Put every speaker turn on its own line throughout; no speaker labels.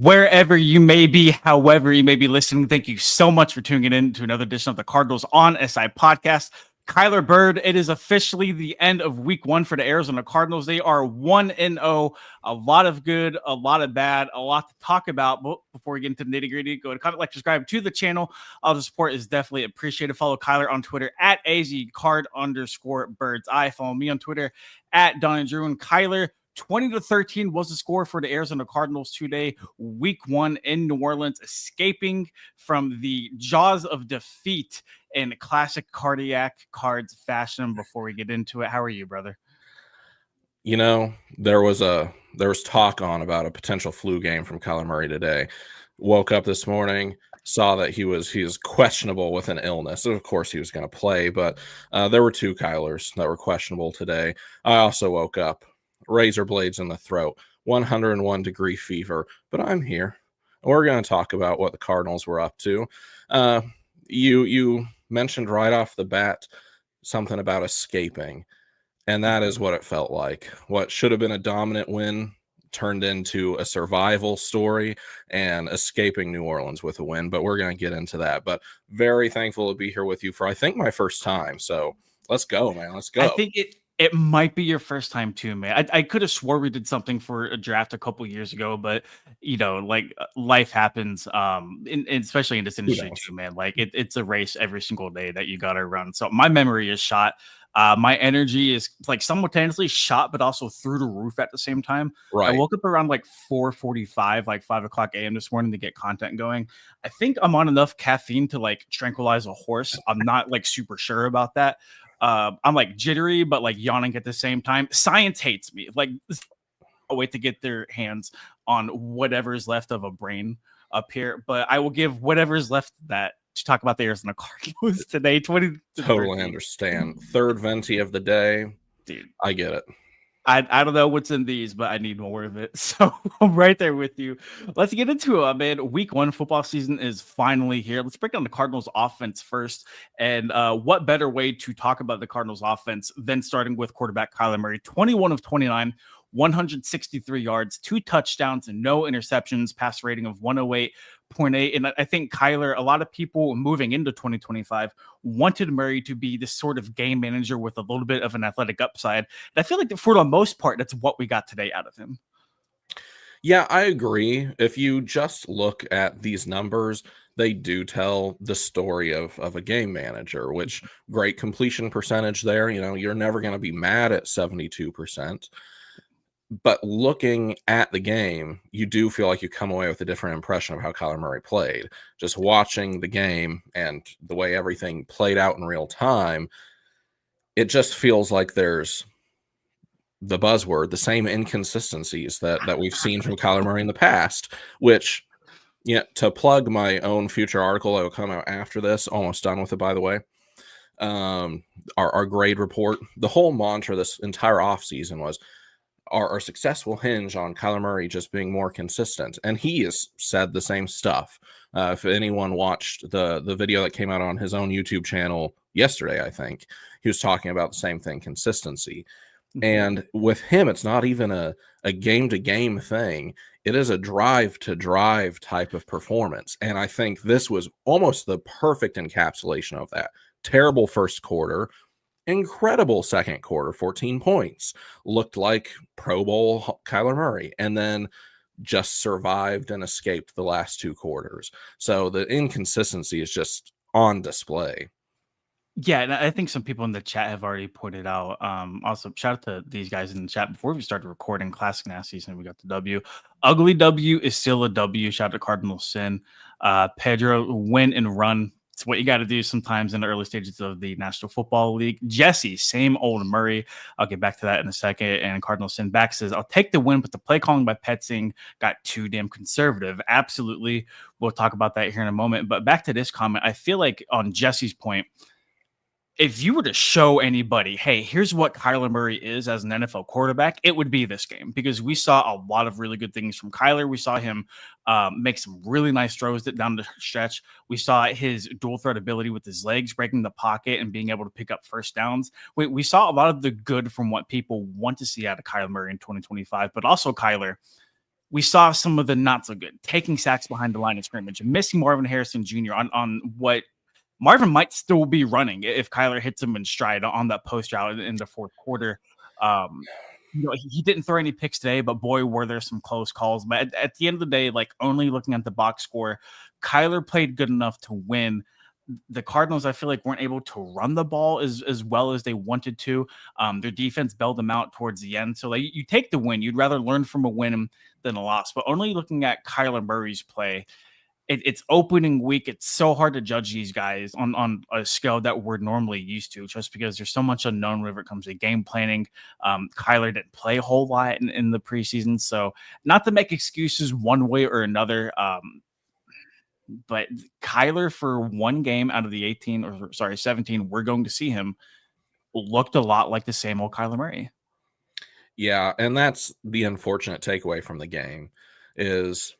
Wherever you may be, however you may be listening, thank you so much for tuning in to another edition of the Cardinals on SI podcast. Kyler Bird, it is officially the end of week 1 for the Arizona Cardinals. They are 1-0, a lot of good, a lot of bad, a lot to talk about. But before we get into the nitty gritty, go to comment, like, subscribe to the channel. All the support is definitely appreciated. Follow Kyler on Twitter at AZCard_birds. Follow me on Twitter at Don and Drew. And Kyler, 20-13 was the score for the Arizona Cardinals today. Week 1 in New Orleans, escaping from the jaws of defeat in classic cardiac cards fashion. Before we get into it, how are you, brother?
You know, there was talk about a potential flu game from Kyler Murray today. Woke up this morning, saw that he was questionable with an illness. Of course, he was going to play, but there were 2 Kylers that were questionable today. I also woke up, razor blades in the throat, 101-degree fever, but I'm here. We're going to talk about what the Cardinals were up to. You mentioned right off the bat something about escaping, and that is what it felt like. What should have been a dominant win turned into a survival story and escaping New Orleans with a win, but we're going to get into that. But very thankful to be here with you for, I think, my first time. So let's go, man. Let's go.
I think it might be your first time too, man. I could have swore we did something for a draft a couple years ago, but life happens, especially in this industry too, man. Like it's a race every single day that you got to run. So my memory is shot. My energy is like simultaneously shot, but also through the roof at the same time.
Right.
I woke up around like 4:45, like 5 o'clock a.m. this morning to get content going. I think I'm on enough caffeine to like tranquilize a horse. I'm not like super sure about that. I'm like jittery, but like yawning at the same time. Science hates me. Like, I'll wait to get their hands on whatever's left of a brain up here, but I will give whatever's left that to talk about the Arizona Cardinals today.
Totally understand. Third venti of the day,
dude.
I get it.
I don't know what's in these, but I need more of it. So I'm right there with you. Let's get into it, man. Week 1 football season is finally here. Let's break down the Cardinals offense first. And what better way to talk about the Cardinals offense than starting with quarterback Kyler Murray, 21 of 29, 163 yards, 2 touchdowns, and no interceptions, pass rating of 108.8. And I think Kyler, a lot of people moving into 2025 wanted Murray to be this sort of game manager with a little bit of an athletic upside. And I feel like for the most part, that's what we got today out of him.
Yeah, I agree. If you just look at these numbers, they do tell the story of a game manager, which great completion percentage there. You know, you're never going to be mad at 72%. But looking at the game, you do feel like you come away with a different impression of how Kyler Murray played. Just watching the game and the way everything played out in real time, it just feels like there's the buzzword, the same inconsistencies that we've seen from Kyler Murray in the past, which, yeah, to plug my own future article that will come out after this, almost done with it, by the way, our grade report, the whole mantra this entire offseason was, our success will hinge on Kyler Murray just being more consistent. And he has said the same stuff. If anyone watched the video that came out on his own YouTube channel yesterday, I think, he was talking about the same thing, consistency. And with him, it's not even a game-to-game thing. It is a drive-to-drive type of performance. And I think this was almost the perfect encapsulation of that. Terrible first quarter, incredible second quarter, 14 points. Looked like Pro Bowl Kyler Murray. And then just survived and escaped the last 2 quarters. So the inconsistency is just on display.
Yeah, and I think some people in the chat have already pointed out. Also, shout out to these guys in the chat before we started recording. Classic Nasty season, we got the W. Ugly W is still a W. Shout out to Cardinal Sin. Pedro, win and run. It's what you got to do sometimes in the early stages of the National Football League. Jesse, same old Murray. I'll get back to that in a second. And Cardinal Sin back says, I'll take the win, but the play calling by Petsing got too damn conservative. Absolutely. We'll talk about that here in a moment. But back to this comment, I feel like on Jesse's point, if you were to show anybody, hey, here's what Kyler Murray is as an NFL quarterback, it would be this game, because we saw a lot of really good things from Kyler. We saw him make some really nice throws down the stretch. We saw his dual threat ability with his legs, breaking the pocket and being able to pick up first downs. We saw a lot of the good from what people want to see out of Kyler Murray in 2025, but also Kyler, we saw some of the not so good, taking sacks behind the line of scrimmage, missing Marvin Harrison Jr. on what Marvin might still be running if Kyler hits him in stride on that post route in the fourth quarter. Um, he didn't throw any picks today, but boy, were there some close calls. But at the end of the day, like only looking at the box score, Kyler played good enough to win. The Cardinals, I feel like, weren't able to run the ball as well as they wanted to. Their defense bailed them out towards the end. So, like, you take the win. You'd rather learn from a win than a loss. But only looking at Kyler Murray's play, it's opening week. It's so hard to judge these guys on a scale that we're normally used to, just because there's so much unknown whenever it comes to game planning. Kyler didn't play a whole lot in the preseason, so not to make excuses one way or another. But Kyler, for one game out of the 17 we're going to see him, looked a lot like the same old Kyler Murray.
Yeah, and that's the unfortunate takeaway from the game is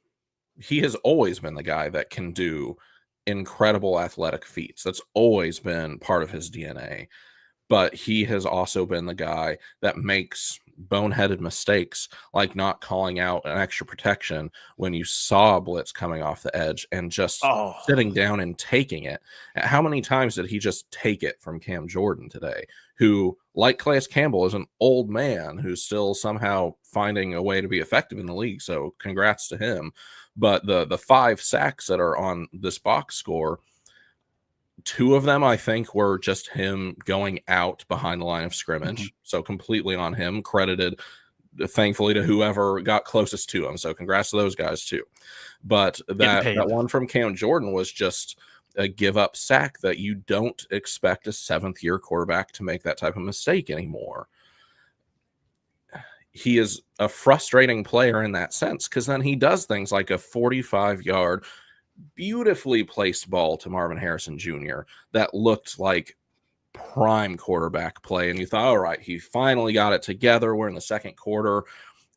he has always been the guy that can do incredible athletic feats. That's always been part of his DNA. But he has also been the guy that makes boneheaded mistakes, like not calling out an extra protection when you saw a blitz coming off the edge and just sitting down and taking it. How many times did he just take it from Cam Jordan today, who, like Calais Campbell, is an old man who's still somehow finding a way to be effective in the league? So congrats to him. But the 5 sacks that are on this box score, 2 of them, I think, were just him going out behind the line of scrimmage. Mm-hmm. So completely on him, credited, thankfully, to whoever got closest to him. So congrats to those guys, too. But that one from Cam Jordan was just a give-up sack that you don't expect a 7th-year quarterback to make that type of mistake anymore. He is a frustrating player in that sense, because then he does things like a 45-yard beautifully placed ball to Marvin Harrison Jr. that looked like prime quarterback play. And you thought, all right, he finally got it together. We're in the second quarter.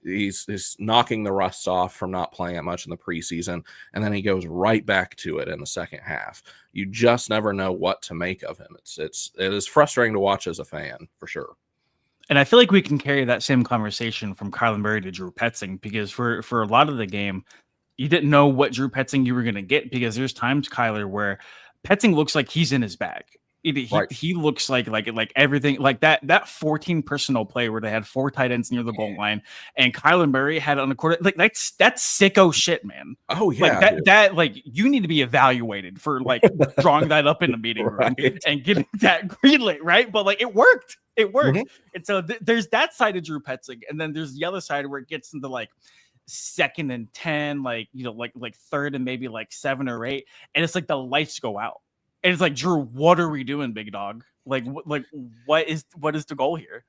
He's knocking the rust off from not playing it much in the preseason. And then he goes right back to it in the second half. You just never know what to make of him. It is frustrating to watch as a fan, for sure.
And I feel like we can carry that same conversation from Kyler Murray to Drew Petzing, because for a lot of the game, you didn't know what Drew Petzing you were going to get, because there's times, Kyler, where Petzing looks like he's in his bag. He looks like everything, like that 14 personnel play where they had 4 tight ends near the goal line, and Kyler Murray had on the quarter. Like that's sicko shit, man.
Oh yeah,
like that like you need to be evaluated for like drawing that up in the meeting room and getting that greenlit, right? But like it worked. Mm-hmm. And so there's that side of Drew Petzing, and then there's the other side where it gets into like 2nd and 10, like, you know, like 3rd and maybe like 7 or 8, and it's like the lights go out, and it's like, Drew, what are we doing, big dog? Like what is the goal here?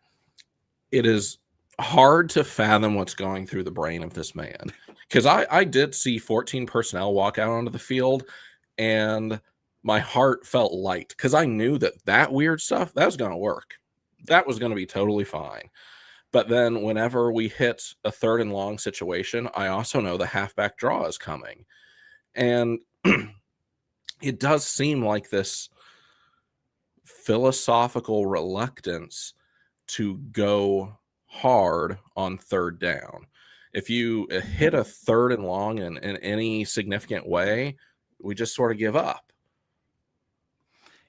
It is hard to fathom what's going through the brain of this man, because I did see 14 personnel walk out onto the field, and my heart felt light, because I knew that weird stuff, that was going to work. That was going to be totally fine. But then whenever we hit a 3rd and long situation, I also know the halfback draw is coming. And it does seem like this philosophical reluctance to go hard on 3rd down. If you hit a 3rd and long in any significant way, we just sort of give up.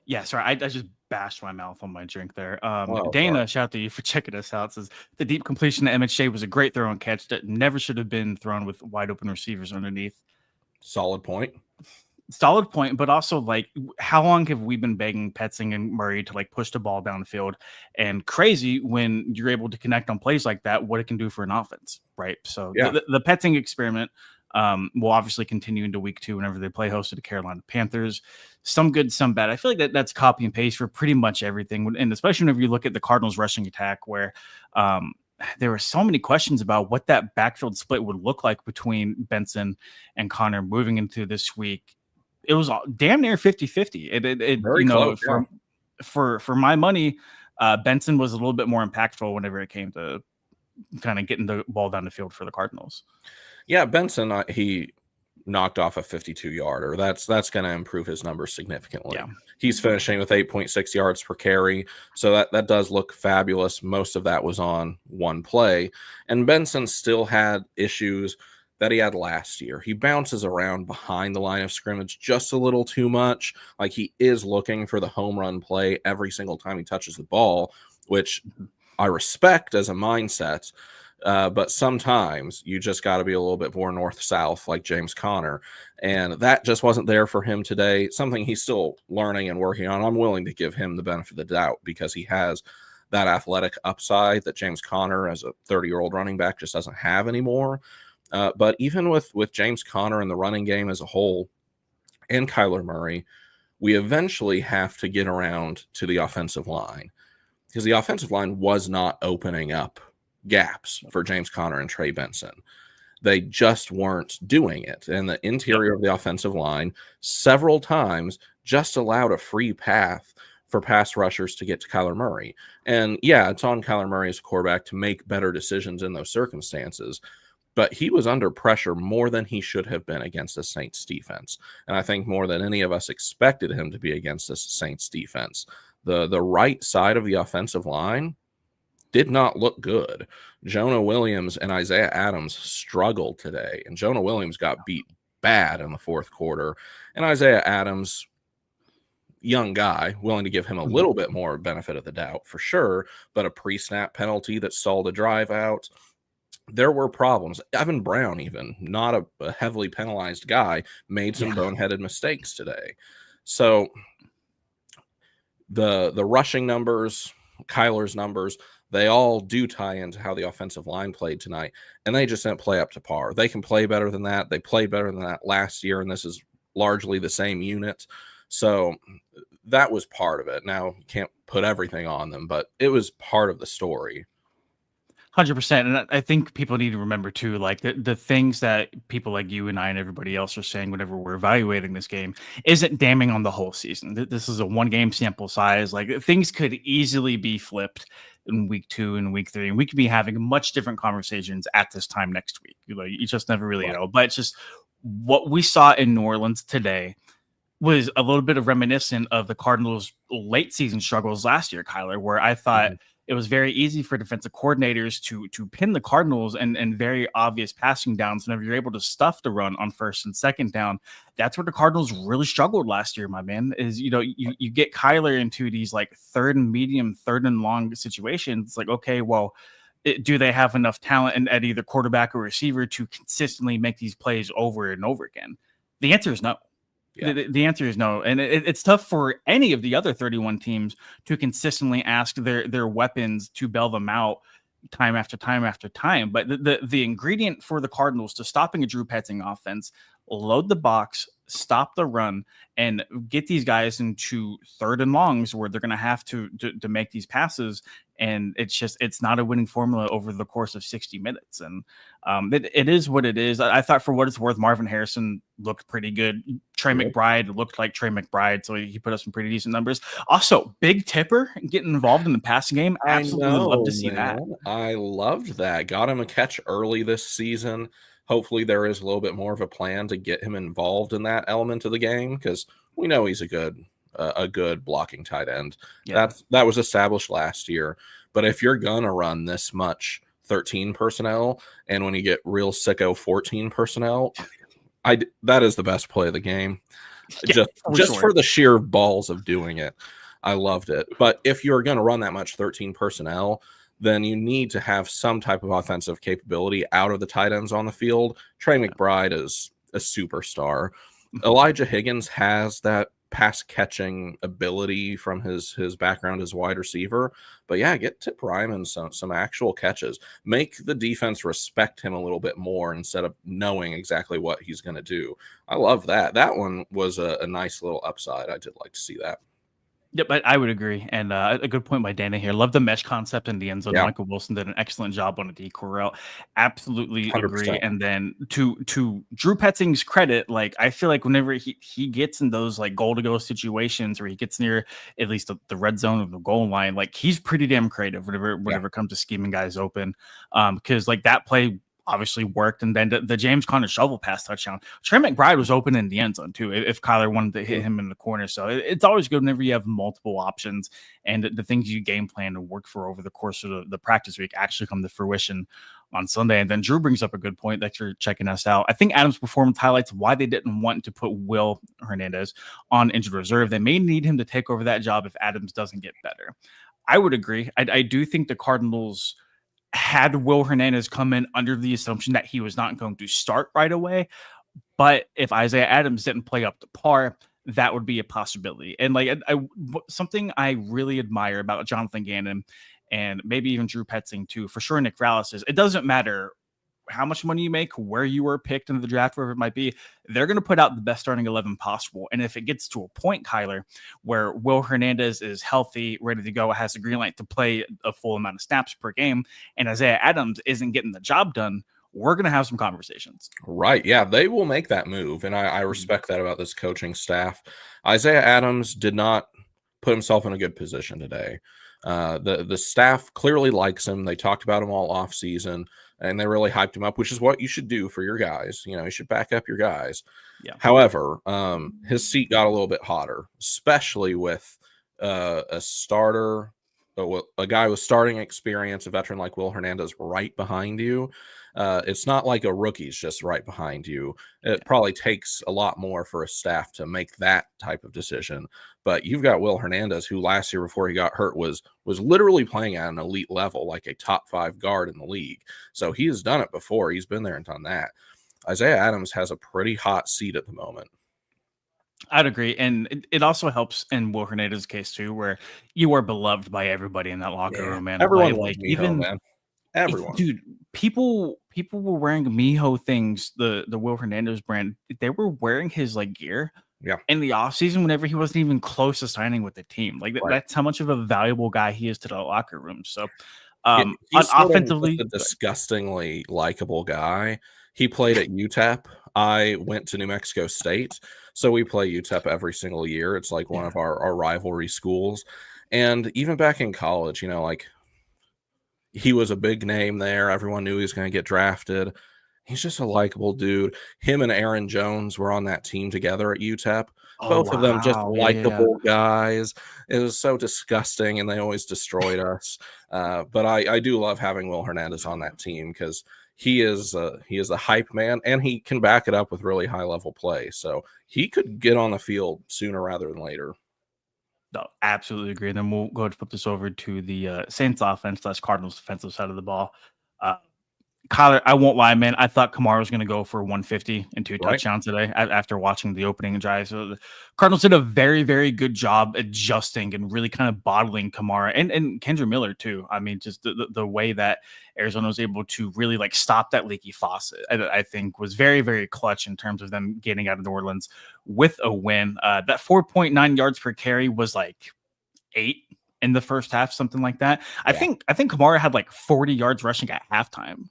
Yeah, sorry, I just bashed my mouth on my drink there. Dana, sorry. Shout out to you for checking us out. Says the deep completion to MHJ was a great throw and catch that never should have been thrown with wide open receivers underneath.
Solid point.
But also, like, how long have we been begging Petzing and Murray to like push the ball downfield? And crazy when you're able to connect on plays like that, what it can do for an offense, right? So yeah. the Petzing experiment will obviously continue into week 2 whenever they play host to the Carolina Panthers. Some good, some bad. I feel like that's copy and paste for pretty much everything. And especially whenever you look at the Cardinals rushing attack, where there were so many questions about what that backfield split would look like between Benson and Connor moving into this week. It was damn near 50-50. It
very close,
for my money, Benson was a little bit more impactful whenever it came to kind of getting the ball down the field for the Cardinals.
Yeah, Benson, he knocked off a 52-yarder. That's going to improve his numbers significantly. Yeah. He's finishing with 8.6 yards per carry, so that does look fabulous. Most of that was on one play, and Benson still had issues that he had last year. He bounces around behind the line of scrimmage just a little too much. Like, he is looking for the home run play every single time he touches the ball, which I respect as a mindset. But sometimes you just got to be a little bit more north-south, like James Conner. And that just wasn't there for him today. Something he's still learning and working on. I'm willing to give him the benefit of the doubt because he has that athletic upside that James Conner, as a 30-year-old running back, just doesn't have anymore. But even with James Conner and the running game as a whole and Kyler Murray, we eventually have to get around to the offensive line because the offensive line was not opening up gaps for James Conner and Trey Benson. They just weren't doing it. And the interior of the offensive line several times just allowed a free path for pass rushers to get to Kyler Murray. And yeah, it's on Kyler Murray as a quarterback to make better decisions in those circumstances. But he was under pressure more than he should have been against the Saints defense. And I think more than any of us expected him to be against the Saints defense. The right side of the offensive line did not look good. Jonah Williams and Isaiah Adams struggled today, and Jonah Williams got beat bad in the fourth quarter. And Isaiah Adams, young guy, willing to give him a little bit more benefit of the doubt for sure, but a pre-snap penalty that stalled a drive out. There were problems. Evan Brown, even not a heavily penalized guy, made some boneheaded mistakes today. So the rushing numbers, Kyler's numbers, they all do tie into how the offensive line played tonight, and they just didn't play up to par. They can play better than that. They played better than that last year, and this is largely the same unit. So that was part of it. Now, you can't put everything on them, but it was part of the story.
100%. And I think people need to remember too, like the things that people like you and I and everybody else are saying whenever we're evaluating this game isn't damning on the whole season. This is a 1-game sample size. Like, things could easily be flipped in week 2 and week 3, and we could be having much different conversations at this time next week. You just never really know. But it's just what we saw in New Orleans today was a little bit of reminiscent of the Cardinals' late season struggles last year, Kyler, where I thought it was very easy for defensive coordinators to pin the Cardinals and very obvious passing downs. Whenever you're able to stuff the run on first and second down, that's where the Cardinals really struggled last year, my man, is, you get Kyler into these like third and medium, third and long situations. It's like, okay, well, do they have enough talent at either quarterback or receiver to consistently make these plays over and over again? The answer is no. Yeah. The answer is no. And it's tough for any of the other 31 teams to consistently ask their weapons to bail them out time after time after time. But the ingredient for the Cardinals to stopping a Drew Petzing offense, load the box, stop the run, and get these guys into third and longs where they're going to have to make these passes. And it's not a winning formula over the course of 60 minutes. And it is what it is. I thought, for what it's worth, Marvin Harrison looked pretty good. Trey McBride looked like Trey McBride, so he put up some pretty decent numbers. Also, Big Tipper getting involved in the passing game. Absolutely love to see that.
I loved that. Got him a catch early this season. Hopefully there is a little bit more of a plan to get him involved in that element of the game, because we know he's a good blocking tight end. Yeah. That was established last year. But if you're gonna run this much 13 personnel, and when you get real sicko 14 personnel, that is the best play of the game. Yeah, for the sheer balls of doing it. I loved it. But if you're gonna run that much 13 personnel, then you need to have some type of offensive capability out of the tight ends on the field. Trey McBride is a superstar. Elijah Higgins has that pass catching ability from his background as wide receiver. But yeah, get Tip Ryman some actual catches. Make the defense respect him a little bit more instead of knowing exactly what he's going to do. I love that. That one was a nice little upside. I did like to see that.
Yep, I would agree. And a good point by Dana here. Love the mesh concept in the end zone. Yeah. Michael Wilson did an excellent job on a decoy route. Absolutely 100%. Agree. And then to Drew Petzing's credit, like, I feel like whenever he gets in those like goal to go situations where he gets near at least the red zone or the goal line, like, he's pretty damn creative whenever it comes to scheming guys open. Because like that play obviously worked, and then the James Conner shovel pass touchdown. Trey McBride was open in the end zone too, if Kyler wanted to hit him in the corner. So it's always good whenever you have multiple options and the things you game plan to work for over the course of the practice week actually come to fruition on Sunday. And then Drew brings up a good point that you're checking us out. I think Adams' performance highlights why they didn't want to put Will Hernandez on injured reserve. They may need him to take over that job if Adams doesn't get better. I would agree. I do think the Cardinals had Will Hernandez come in under the assumption that he was not going to start right away. But if Isaiah Adams didn't play up to par, that would be a possibility. And like something I really admire about Jonathan Gannon and maybe even Drew Petzing too, for sure Nick Rallis, is it doesn't matter how much money you make, where you were picked into the draft, wherever it might be, they're going to put out the best starting 11 possible. And if it gets to a point, Kyler, where Will Hernandez is healthy, ready to go, has a green light to play a full amount of snaps per game, and Isaiah Adams isn't getting the job done, we're going to have some conversations.
Right. Yeah, they will make that move. And I respect that about this coaching staff. Isaiah Adams did not put himself in a good position today. The staff clearly likes him. They talked about him all off season, and they really hyped him up, which is what you should do for your guys. You know, you should back up your guys.
Yeah.
However, his seat got a little bit hotter, especially with a starter, a guy with starting experience, a veteran like Will Hernandez right behind you. It's not like a rookie's just right behind you. It probably takes a lot more for a staff to make that type of decision. But you've got Will Hernandez, who last year before he got hurt was literally playing at an elite level, like a top 5 guard in the league. So he has done it before. He's been there and done that. Isaiah Adams has a pretty hot seat at the moment.
I'd agree. And it also helps in Will Hernandez's case too, where you are beloved by everybody in that locker room, man.
Everyone
like
Miho,
even
man. Everyone.
Dude, people were wearing Miho things, the Will Hernandez brand. They were wearing his like gear in the offseason whenever he wasn't even close to signing with the team. Like that's how much of a valuable guy he is to the locker room. So
he's
offensively,
a disgustingly likable guy. He played at UTEP. I went to New Mexico State, so we play UTEP every single year. It's like one of our rivalry schools. And even back in college, you know, like he was a big name there. Everyone knew he was going to get drafted. He's just a likable dude. Him and Aaron Jones were on that team together at UTEP. Both of them just likable guys. It was so disgusting, and they always destroyed us. But I do love having Will Hernandez on that team because he is a hype man, and he can back it up with really high-level play. So he could get on the field sooner rather than later.
No, absolutely agree. And then we'll go ahead and flip this over to the Saints offense / Cardinals defensive side of the ball. Kyler, I won't lie, man. I thought Kamara was going to go for 150 and 2 touchdowns today after watching the opening drive. So the Cardinals did a very, very good job adjusting and really kind of bottling Kamara and Kendra Miller too. I mean, just the way that Arizona was able to really like stop that leaky faucet, I think was very, very clutch in terms of them getting out of New Orleans with a win. That 4.9 yards per carry was like 8 in the first half, something like that. I think Kamara had like 40 yards rushing at halftime.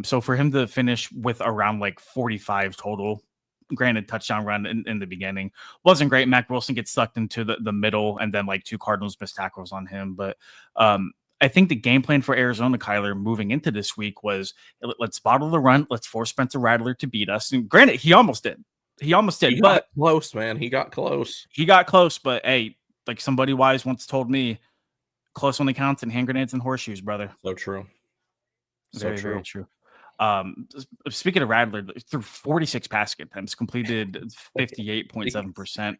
So for him to finish with around like 45 total, granted touchdown run in the beginning wasn't great. Mac Wilson gets sucked into the middle, and then like 2 Cardinals missed tackles on him. But I think the game plan for Arizona, Kyler, moving into this week was let's bottle the run. Let's force Spencer Rattler to beat us. And granted, he almost did. He
got close, man. He got close.
But hey, like somebody wise once told me, close only counts in hand grenades and horseshoes, brother.
So true.
Very true. Speaking of Rattler, through 46 pass attempts, completed 58.7%.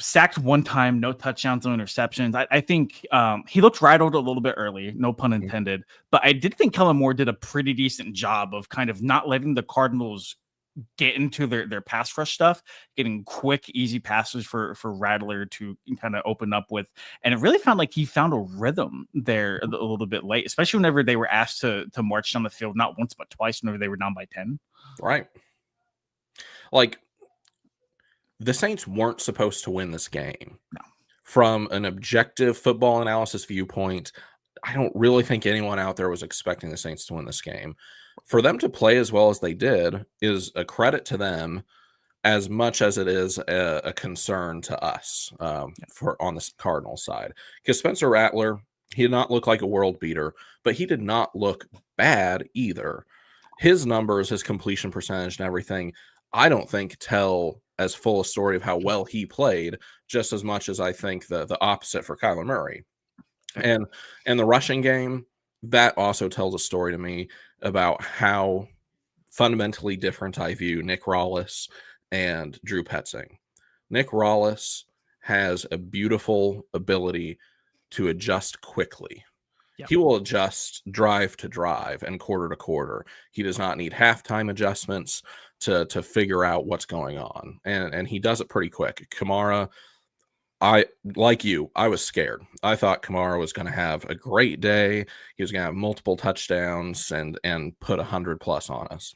Sacked 1 time, no touchdowns, no interceptions. I think he looked rattled a little bit early, no pun intended. But I did think Kellen Moore did a pretty decent job of kind of not letting the Cardinals get into their pass rush stuff, getting quick, easy passes for Rattler to kind of open up with. And it really found like he found a rhythm there a little bit late, especially whenever they were asked to march down the field, not once, but twice whenever they were down by 10.
Right. Like the Saints weren't supposed to win this game.
No.
From an objective football analysis viewpoint, I don't really think anyone out there was expecting the Saints to win this game. For them to play as well as they did is a credit to them as much as it is a concern to us for on the Cardinals side. Because Spencer Rattler, he did not look like a world beater, but he did not look bad either. His numbers, his completion percentage and everything, I don't think tell as full a story of how well he played, just as much as I think the opposite for Kyler Murray. And the rushing game, that also tells a story to me about how fundamentally different I view Nick Rawless and Drew Petzing. Nick Rawless has a beautiful ability to adjust quickly.
Yeah.
He will adjust drive to drive and quarter to quarter. He does not need halftime adjustments to figure out what's going on. And he does it pretty quick. Kamara, I like you, I was scared. I thought Kamara was going to have a great day. He was going to have multiple touchdowns and put 100+ on us.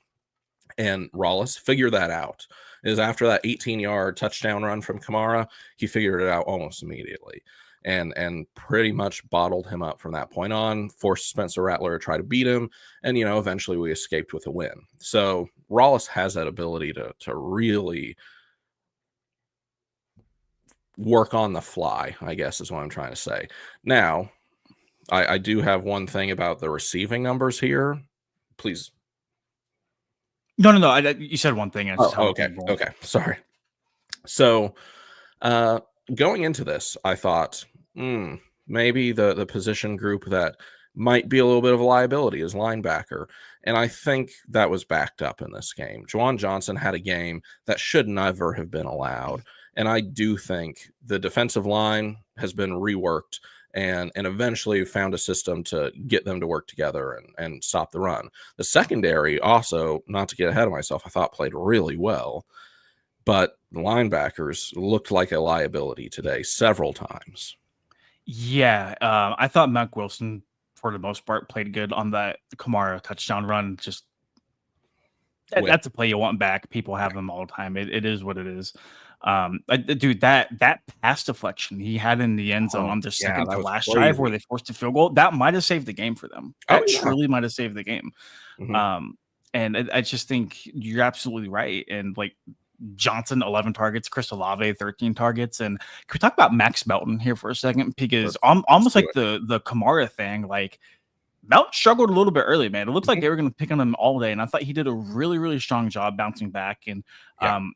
And Rawless figured that out. Is after that 18-yard touchdown run from Kamara, he figured it out almost immediately, and pretty much bottled him up from that point on. Forced Spencer Rattler to try to beat him, and eventually we escaped with a win. So Rawless has that ability to really work on the fly, I guess is what I'm trying to say. Now, I do have one thing about the receiving numbers here. Please.
No. You said one thing. And it's just how we
okay.
keep going.
Okay. Sorry. So, going into this, I thought, maybe the position group that might be a little bit of a liability is linebacker. And I think that was backed up in this game. Juwan Johnson had a game that should never have been allowed. And I do think the defensive line has been reworked and eventually found a system to get them to work together and stop the run. The secondary also, not to get ahead of myself, I thought played really well. But the linebackers looked like a liability today several times.
Yeah, I thought Mac Wilson, for the most part, played good on that Kamara touchdown run. Just that's a play you want back. People have them all the time. It is what it is. Dude, that pass deflection he had in the end zone on the second to last drive where they forced a field goal, that might have saved the game for them. That truly might have saved the game. Mm-hmm. And I just think you're absolutely right. And like Johnson, 11 targets, Chris Olave, 13 targets. And can we talk about Max Melton here for a second? Because almost like the Kamara thing, like Melton struggled a little bit early, man. It looked like they were going to pick on him all day. And I thought he did a really, really strong job bouncing back. And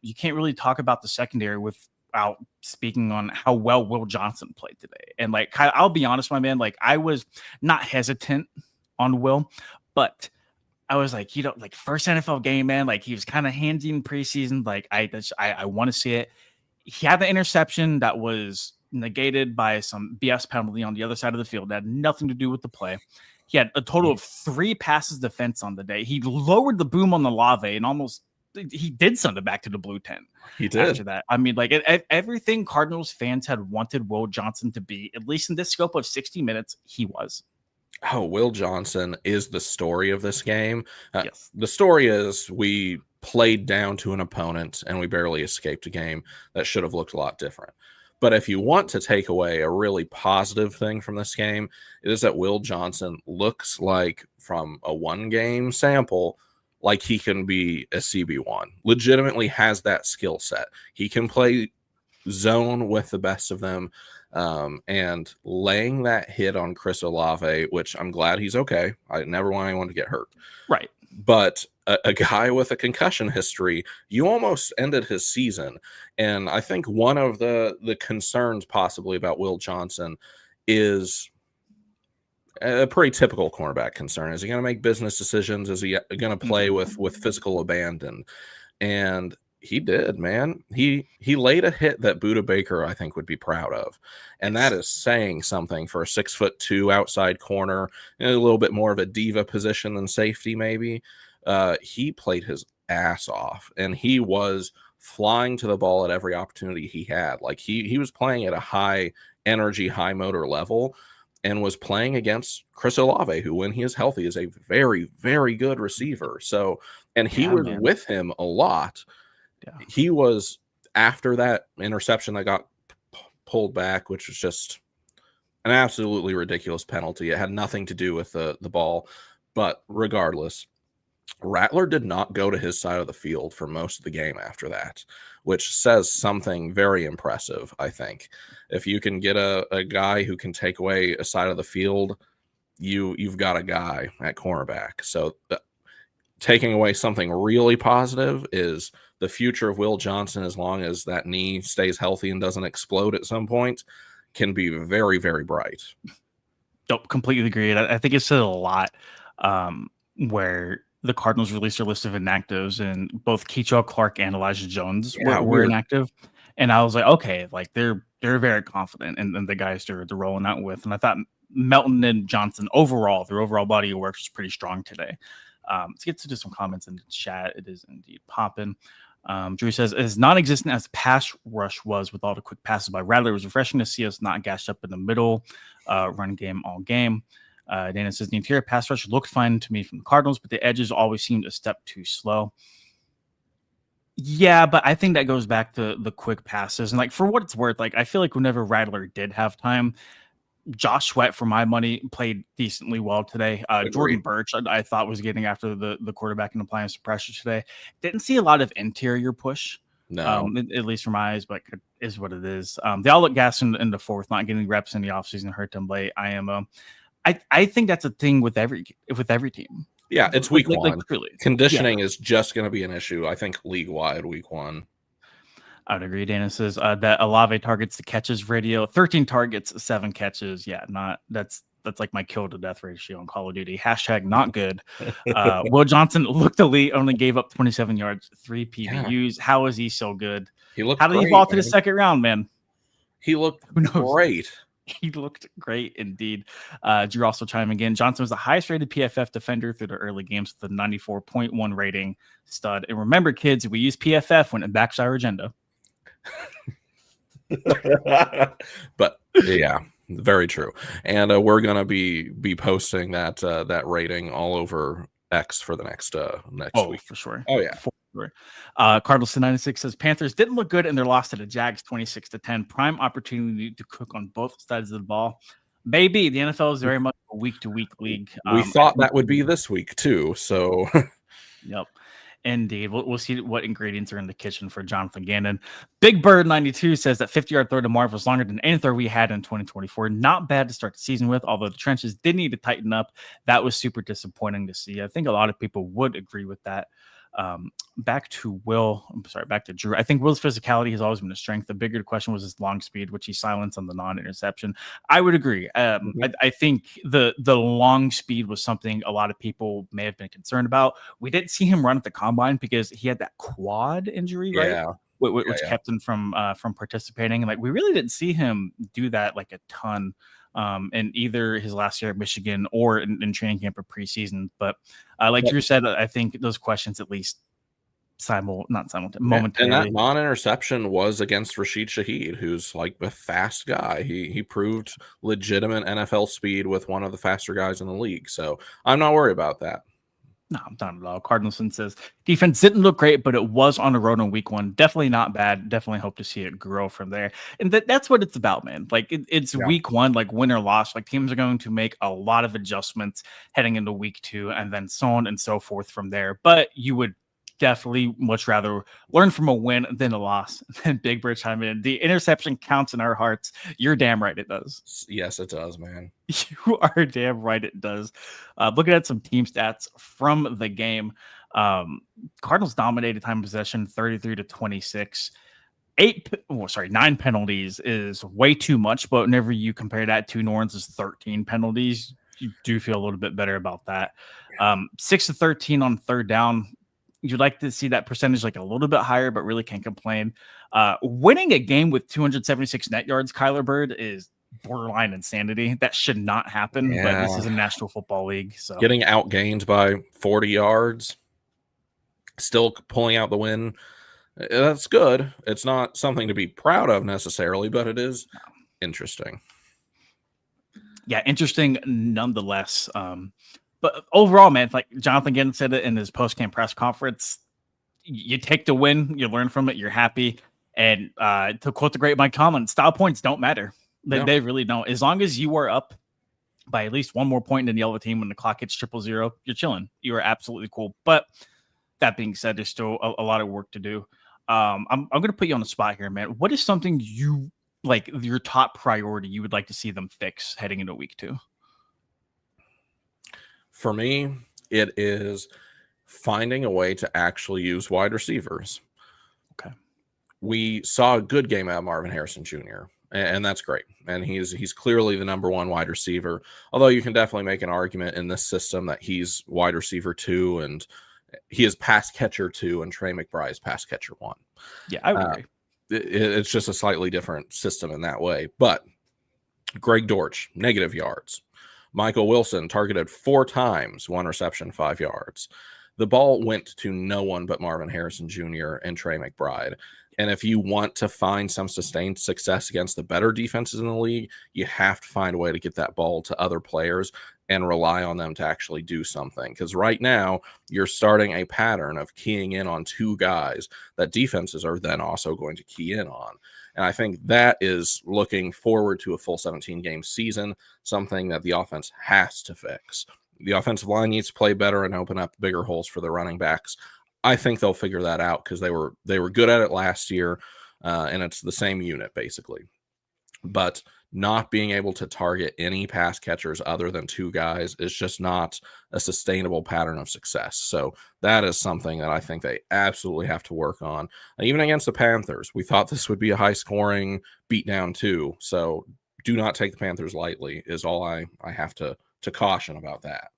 you can't really talk about the secondary without speaking on how well Will Johnson played today. And like, I'll be honest, my man, like I was not hesitant on Will, but I was like, like first NFL game, man. Like he was kind of handy in preseason. Like I want to see it. He had the interception that was negated by some BS penalty on the other side of the field. That had nothing to do with the play. He had a total of 3 passes defense on the day. He lowered the boom on the Lave and almost he did send it back to the blue tent.
He did.
After that. I mean, like everything Cardinals fans had wanted Will Johnson to be, at least in this scope of 60 minutes, he was.
Oh, Will Johnson is the story of this game.
Yes.
The story is we played down to an opponent and we barely escaped a game that should have looked a lot different. But if you want to take away a really positive thing from this game, it is that Will Johnson looks like, from a 1-game sample, like he can be a CB1. Legitimately has that skill set. He can play zone with the best of them. And laying that hit on Chris Olave, which I'm glad he's okay. I never want anyone to get hurt.
Right.
But a guy with a concussion history, you almost ended his season. And I think one of the concerns possibly about Will Johnson is a pretty typical cornerback concern. Is he going to make business decisions? Is he going to play with physical abandon? And he did, man. He laid a hit that Budda Baker, I think, would be proud of. And that is saying something for a 6'2" outside corner, a little bit more of a diva position than safety, maybe. He played his ass off, and he was flying to the ball at every opportunity he had. Like he was playing at a high energy, high motor level, and was playing against Chris Olave, who, when he is healthy, is a very, very good receiver. So, and he was with him a lot. Yeah. He was, after that interception that got pulled back, which was just an absolutely ridiculous penalty. It had nothing to do with the ball. But regardless, Rattler did not go to his side of the field for most of the game after that, which says something very impressive, I think. If you can get a guy who can take away a side of the field, you've got a guy at cornerback. So taking away something really positive is the future of Will Johnson, as long as that knee stays healthy and doesn't explode at some point, can be very, very bright.
Don't completely agree. I think it said a lot where the Cardinals released their list of inactives, and both Keachel Clark and Elijah Jones
Yeah,
were
weird.
inactive. And I was like, okay, like they're very confident in the guys they're rolling out with. And I thought Melton and Johnson overall, their overall body of work was pretty strong today. Let's get to just some comments in the chat. It is indeed popping. Drew says, as non-existent as pass rush was with all the quick passes by Rattler, it was refreshing to see us not gashed up in the middle run game all game. Dana says, the interior pass rush looked fine to me from the Cardinals, but the edges always seemed a step too slow. Yeah, but I think that goes back to the quick passes. And like for what it's worth, like I feel like whenever Rattler did have time, Josh Sweat, for my money, played decently well today. Jordan
Agreed.
Birch, I thought, was getting after the quarterback and applying some pressure today. Didn't see a lot of interior push,
No.
at least from my eyes, but it is what it is. They all look gas in the fourth, not getting reps in the offseason hurt them late. I think that's a thing with every team.
Yeah, it's week
Like
one.
truly.
Conditioning is just going to be an issue, I think, league-wide week one.
I would agree. Dana says that Olave targets the catches radio, 13 targets, 7 catches. Yeah, that's like my kill to death ratio on Call of Duty. Hashtag not good. Will Johnson looked elite, only gave up 27 yards, 3 PBUs. Yeah. How is he so good?
He looked
How did he fall to the second round, man?
He looked great.
He looked great indeed. Drew also chiming in. Johnson was the highest rated PFF defender through the early games with a 94.1 rating. Stud. And remember, kids, we use PFF when it backs our agenda.
But yeah, very true. And we're gonna be posting that rating all over X for the next week
for sure.
Oh yeah.
Cardinals to 96 says Panthers didn't look good in their loss to the Jags 26-10. Prime opportunity to cook on both sides of the ball. Maybe the NFL is very much a week-to-week league.
We thought that would be this week too. So
yep. Indeed. We'll see what ingredients are in the kitchen for Jonathan Gannon. Big Bird 92 says that 50-yard throw to Marv was longer than any throw we had in 2024. Not bad to start the season with, although the trenches did need to tighten up. That was super disappointing to see. I think a lot of people would agree with that. Back to Drew. I think Will's physicality has always been a strength. The bigger question was his long speed, which he silenced on the non-interception. I would agree. I think the long speed was something a lot of people may have been concerned about. We didn't see him run at the combine because he had that quad injury, right? Which kept him from participating. And like we really didn't see him do that like a ton. In either his last year at Michigan or in training camp or preseason. But like Drew said, I think those questions at least momentarily.
And that non-interception was against Rashid Shaheed, who's like a fast guy. He proved legitimate NFL speed with one of the faster guys in the league. So I'm not worried about that.
No, not at all. Cardinalson says defense didn't look great, but it was on the road in week one. Definitely not bad. Definitely hope to see it grow from there. And that's what it's about, man. Like it's week one, like win or loss. Like teams are going to make a lot of adjustments heading into week two, and then so on and so forth from there. But you would definitely much rather learn from a win than a loss. And Big Bird chime in. The interception counts in our hearts. You're damn right it does.
Yes, it does, man.
You are damn right it does. Looking at some team stats from the game, Cardinals dominated time possession 33-26. 9 penalties is way too much, but whenever you compare that to New Orleans' 13 penalties, you do feel a little bit better about that. 6-13 on third down. You'd like to see that percentage like a little bit higher, but really can't complain. Winning a game with 276 net yards, Kyler Bird, is borderline insanity. That should not happen, but this is a National Football League. So
getting outgained by 40 yards, still pulling out the win, that's good. It's not something to be proud of necessarily, but it is interesting.
Yeah, interesting nonetheless. But overall, man, like Jonathan Gannon said it in his post-game press conference, you take the win, you learn from it, you're happy. And to quote the great Mike Tomlin, style points don't matter. They really don't. As long as you are up by at least one more point than the other team when the clock hits 0-0, you're chilling. You are absolutely cool. But that being said, there's still a lot of work to do. I'm going to put you on the spot here, man. What is something you like your top priority you would like to see them fix heading into week 2?
For me, it is finding a way to actually use wide receivers.
Okay.
We saw a good game out of Marvin Harrison Jr. and that's great. And he's clearly the number one wide receiver. Although you can definitely make an argument in this system that he's wide receiver 2, and he is pass catcher 2, and Trey McBride's pass catcher 1.
Yeah, I would agree.
It's just a slightly different system in that way. But Greg Dortch, negative yards. Michael Wilson targeted 4 times, 1 reception, 5 yards. The ball went to no one but Marvin Harrison Jr. and Trey McBride. And if you want to find some sustained success against the better defenses in the league, you have to find a way to get that ball to other players and rely on them to actually do something. Because right now, you're starting a pattern of keying in on 2 guys that defenses are then also going to key in on. And I think that is looking forward to a full 17-game season, something that the offense has to fix. The offensive line needs to play better and open up bigger holes for the running backs. I think they'll figure that out because they were good at it last year, and it's the same unit basically. But not being able to target any pass catchers other than 2 guys is just not a sustainable pattern of success. So that is something that I think they absolutely have to work on. Even against the Panthers, we thought this would be a high-scoring beatdown too. So do not take the Panthers lightly is all I have to caution about that.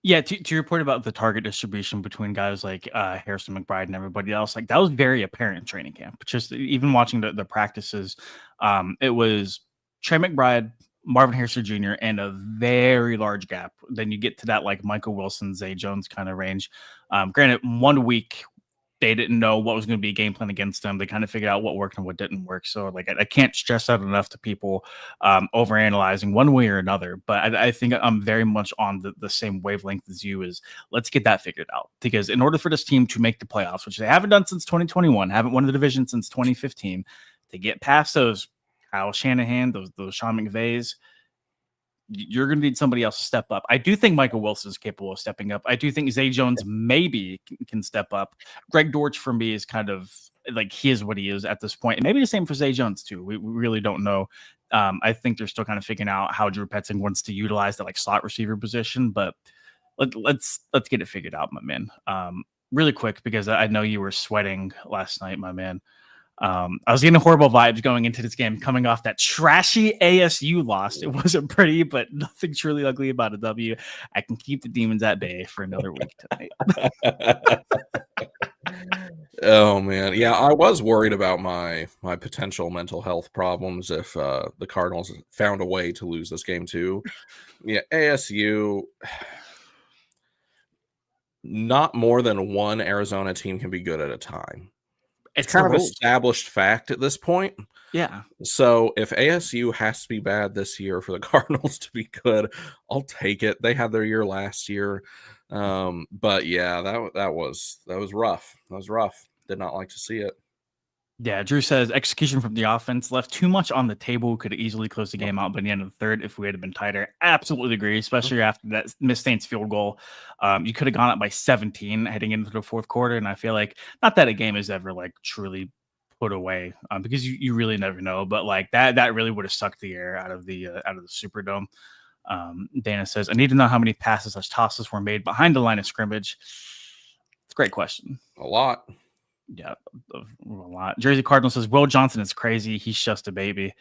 Yeah, to your point about the target distribution between guys like Harrison McBride and everybody else, like that was very apparent in training camp. Just even watching the practices, it was Trey McBride, Marvin Harrison Jr., and a very large gap. Then you get to that like Michael Wilson, Zay Jones kind of range. Granted, 1 week they didn't know what was going to be a game plan against them. They kind of figured out what worked and what didn't work. So like I can't stress that enough to people overanalyzing one way or another. But I think I'm very much on the same wavelength as you. Is let's get that figured out, because in order for this team to make the playoffs, which they haven't done since 2021, haven't won the division since 2015, to get past those Kyle Shanahan, those Sean McVays, you're going to need somebody else to step up. I do think Michael Wilson is capable of stepping up. I do think Zay Jones maybe can step up. Greg Dortch for me is kind of like he is what he is at this point. And maybe the same for Zay Jones too. We really don't know. I think they're still kind of figuring out how Drew Petzing wants to utilize the like slot receiver position, but let's get it figured out, my man. Really quick, because I know you were sweating last night, my man. I was getting horrible vibes going into this game, coming off that trashy ASU loss. It wasn't pretty, but nothing truly ugly about a W. I can keep the demons at bay for another week tonight.
Oh man, yeah, I was worried about my potential mental health problems if the Cardinals found a way to lose this game too. Yeah, ASU. Not more than one Arizona team can be good at a time. It's kind of established fact at this point.
Yeah.
So if ASU has to be bad this year for the Cardinals to be good, I'll take it. They had their year last year. But yeah, that was rough. That was rough. Did not like to see it.
Yeah, Drew says execution from the offense left too much on the table. Could have easily closed the game out by the end of the third if we had been tighter. Absolutely agree, especially after that missed Saints field goal. You could have gone up by 17 heading into the fourth quarter, and I feel like not that a game is ever like truly put away because you really never know, but like that really would have sucked the air out of the Superdome. Dana says, I need to know how many passes/tosses were made behind the line of scrimmage. It's a great question.
A lot.
Yeah, a lot. Jersey Cardinal says, Will Johnson is crazy. He's just a baby.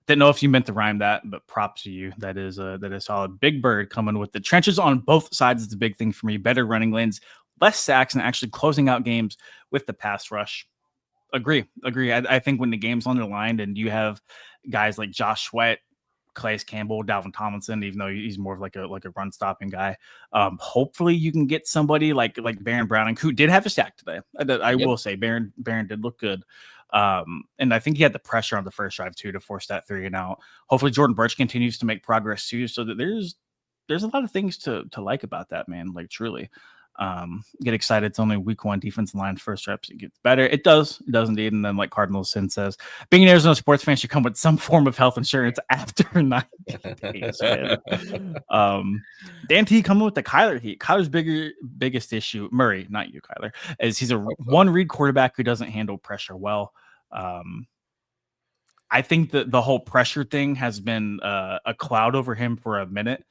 Didn't know if you meant to rhyme that, but props to you. That is solid. Big Bird coming with the trenches on both sides is the big thing for me. Better running lanes, less sacks, and actually closing out games with the pass rush. Agree. I think when the game's underlined and you have guys like Josh Sweat, Calais Campbell, Dalvin Tomlinson, even though he's more of like a run stopping guy. Hopefully you can get somebody like Baron Browning, who did have a sack today. I will say Baron did look good. And I think he had the pressure on the first drive too to force that 3 and out. Hopefully Jordan Birch continues to make progress too, so that there's a lot of things to like about that, man. Like truly. Get excited. It's only week 1 defense line first reps. It gets better. It does indeed. And then like Cardinals Sin says, being an Arizona sports fan should come with some form of health insurance after 90 days. Dan T coming with the Kyler heat. Kyler's biggest issue, Murray, not you, Kyler, is he's a one read quarterback who doesn't handle pressure well. I think that the whole pressure thing has been a cloud over him for a minute.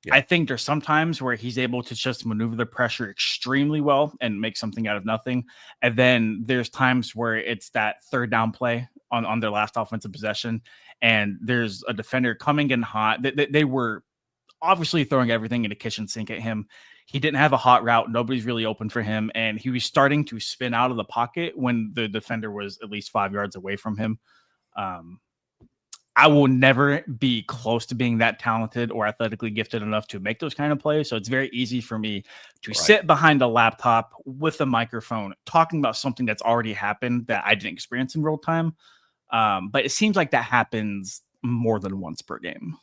Yeah. I think there's some times where he's able to just maneuver the pressure extremely well and make something out of nothing. And then there's times where it's that third down play on their last offensive possession, and there's a defender coming in hot. They were obviously throwing everything in the kitchen sink at him. He didn't have a hot route. Nobody's really open for him. And he was starting to spin out of the pocket when the defender was at least 5 yards away from him. I will never be close to being that talented or athletically gifted enough to make those kind of plays. So it's very easy for me to sit behind a laptop with a microphone talking about something that's already happened that I didn't experience in real time. But it seems like that happens more than once per game.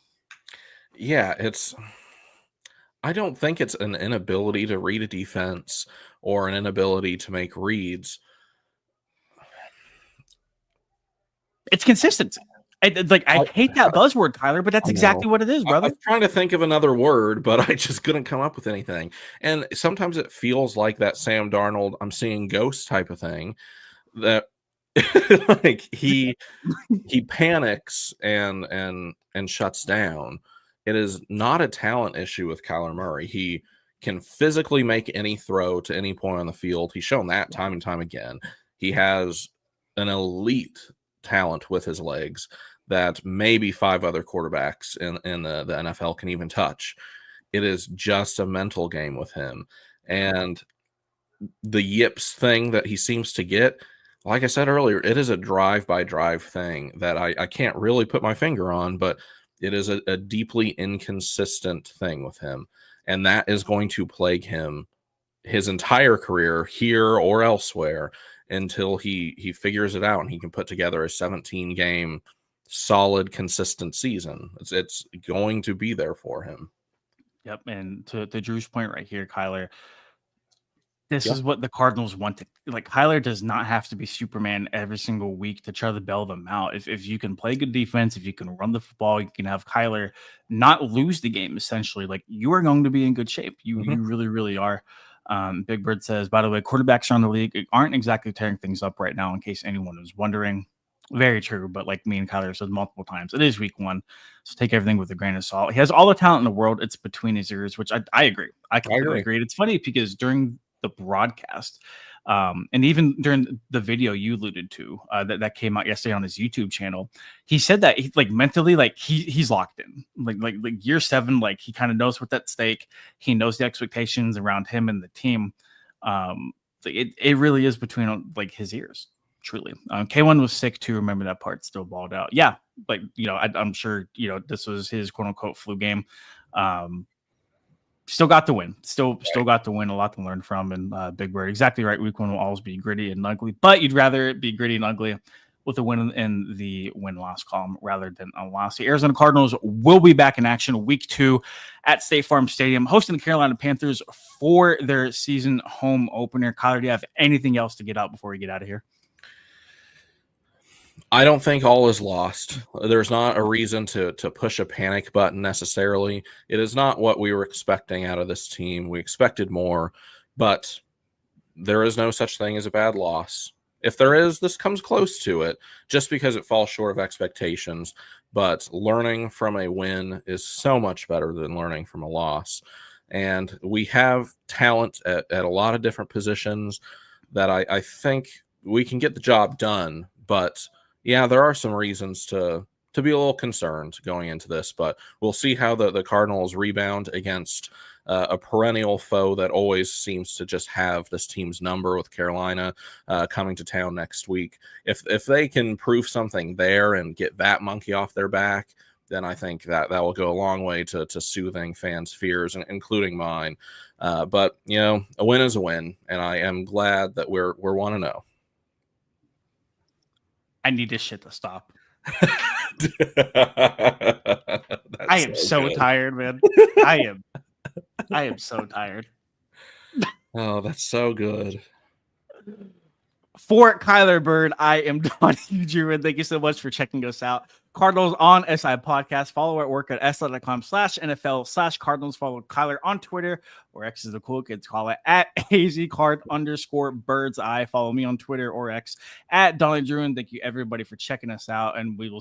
Yeah, I don't think it's an inability to read a defense or an inability to make reads.
It's consistency. I hate that buzzword, Tyler, but that's exactly what it is, brother.
I was trying to think of another word, but I just couldn't come up with anything. And sometimes it feels like that Sam Darnold, I'm seeing ghosts type of thing, that like he panics and shuts down. It is not a talent issue with Kyler Murray. He can physically make any throw to any point on the field. He's shown that time and time again. He has an elite talent with his legs that maybe 5 other quarterbacks in the NFL can even touch. It is just a mental game with him. And the yips thing that he seems to get, like I said earlier, it is a drive-by-drive thing that I can't really put my finger on, but it is a deeply inconsistent thing with him. And that is going to plague him his entire career here or elsewhere until he figures it out and he can put together a 17-game solid, consistent season. It's going to be there for him.
Yep. And to Drew's point right here, Kyler, this is what the Cardinals want. Like, Kyler does not have to be Superman every single week to try to bail them out. If you can play good defense, if you can run the football, you can have Kyler not lose the game, essentially. Like, you are going to be in good shape. You really, really are. Big Bird says, by the way, quarterbacks around the league aren't exactly tearing things up right now, in case anyone was wondering. Very true, but like me and Kyler said multiple times, it is week 1, so take everything with a grain of salt. He has all the talent in the world. It's between his ears, which I agree. I completely agree. It's funny because during the broadcast, and even during the video you alluded to that came out yesterday on his YouTube channel, he said that he, like, mentally, like he's locked in. Like year 7, like he kind of knows what's at stake. He knows the expectations around him and the team. It really is between like his ears. Truly. K1 was sick too. Remember that part, still balled out. Yeah. Like, I'm sure, this was his quote unquote flu game. Still got the win. Still got the win. A lot to learn from. And Big Bird, exactly right. Week 1 will always be gritty and ugly, but you'd rather it be gritty and ugly with a win in the win-loss column rather than a loss. The Arizona Cardinals will be back in action week 2 at State Farm Stadium, hosting the Carolina Panthers for their season home opener. Kyler, do you have anything else to get out before we get out of here?
I don't think all is lost. There's not a reason to push a panic button necessarily. It is not what we were expecting out of this team. We expected more, but there is no such thing as a bad loss. If there is, this comes close to it just because it falls short of expectations. But learning from a win is so much better than learning from a loss. And we have talent at a lot of different positions that I think we can get the job done. But yeah, there are some reasons to be a little concerned going into this, but we'll see how the Cardinals rebound against a perennial foe that always seems to just have this team's number with Carolina coming to town next week. If they can prove something there and get that monkey off their back, then I think that will go a long way to soothing fans' fears, including mine. But, a win is a win, and I am glad that we're 1-0.
I need this shit to stop.
I
am so tired, man. I am so tired.
Oh, that's so good.
For Kyler Bird, I am Donnie Drew, and thank you so much for checking us out. Cardinals on SI Podcast. Follow our work at SI.com/NFL/Cardinals. Follow Kyler on Twitter, or X is the cool kids call it, at AZCard_Birds Eye. Follow me on Twitter or X at Donnie Drew, and thank you everybody for checking us out, and we will